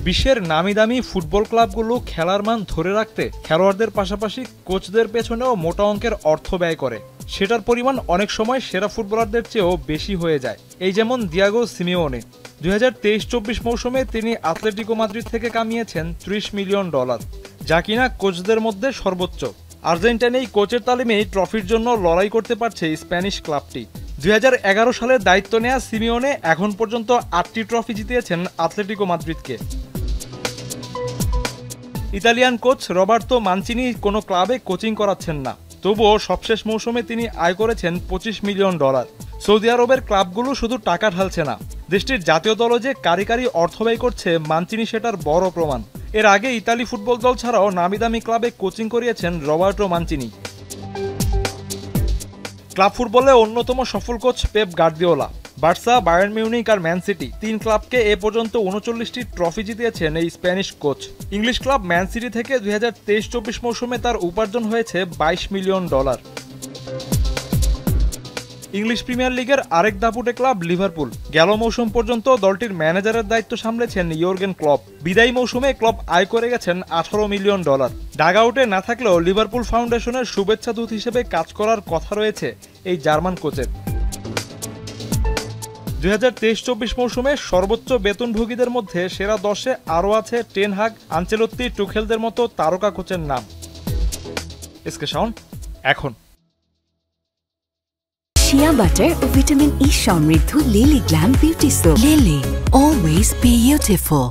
বিশ্বের নামিদামি ফুটবল ক্লাবগুলো খেলার মান ধরে রাখতে খেলোয়াড়দের পাশাপাশি কোচদের পেছনেও মোটা অঙ্কের অর্থ ব্যয় করে। সেটার পরিমাণ অনেক সময় সেরা ফুটবলারদের চেয়েও বেশি হয়ে যায়। এই যেমন দিয়াগো সিমিওনে 2023-24 মৌসুমে তিনি আতলেটিকো মাদ্রিদ থেকে কামিয়েছেন $30 মিলিয়ন, যা কিনা কোচদের মধ্যে সর্বোচ্চ। আর্জেন্টাইন এই কোচের তালিমেই ট্রফির জন্য লড়াই করতে পারছে স্প্যানিশ ক্লাবটি। 2011 সালে দায়িত্ব নেয়া সিমিওনে এখন পর্যন্ত 8টি ট্রফি জিতিয়েছেন আতলেটিকো মাদ্রিদকে। ইতালিয়ান কোচ রবার্তো মানচিনি কোনো ক্লাবে কোচিং করাচ্ছেন না, তবুও সবশেষ মৌসুমে তিনি আয় করেছেন $25 মিলিয়ন। সৌদি আরবের ক্লাবগুলো শুধু টাকা ঢালছে না, দেশটির জাতীয় দলও যে কারি কারি অর্থ ব্যয় করছে মানচিনি সেটার বড় প্রমাণ। এর আগে ইতালি ফুটবল দল ছাড়াও নামিদামি ক্লাবে কোচিং করিয়েছেন রবার্টো মানচিনি। ক্লাব ফুটবলে অন্যতম সফল coach Pep Guardiola. Barca, Bayern Munich আর ম্যান সিটি 3 ক্লাবকে এ পর্যন্ত 39টি ট্রফি জিতিয়েছেন এই Spanish coach. English club Man City থেকে 2023-24 মৌসুমে তার উপার্জন হয়েছে $22 মিলিয়ন। ইংলিশ প্রিমিয়ার লিগের আরেক দাপুটে ক্লাব লিভারপুল। গেল মৌসুম পর্যন্ত দলটির ম্যানেজারের দায়িত্ব সামলেছেন ইয়র্গেন ক্লপ। বিদায়ী মৌসুমে ক্লপ আয় করে গেছেন $18 মিলিয়ন। ডাগআউটে না থাকলেও লিভারপুল ফাউন্ডেশনের শুভেচ্ছা দূত হিসেবে কাজ করার কথা রয়েছে এই জার্মান কোচের। 2023-24 মৌসুমে সর্বোচ্চ বেতনভোগীদের মধ্যে সেরা 10-এ আরও আছে টেন হাগ, আনচেলত্তি, টুখেলদের মতো তারকা কোচের নাম। এসকে শাওন, এখন। শিয়া বাটার ও ভিটামিন ই সমৃদ্ধ lily glam beauty soap. Lily, always beautiful.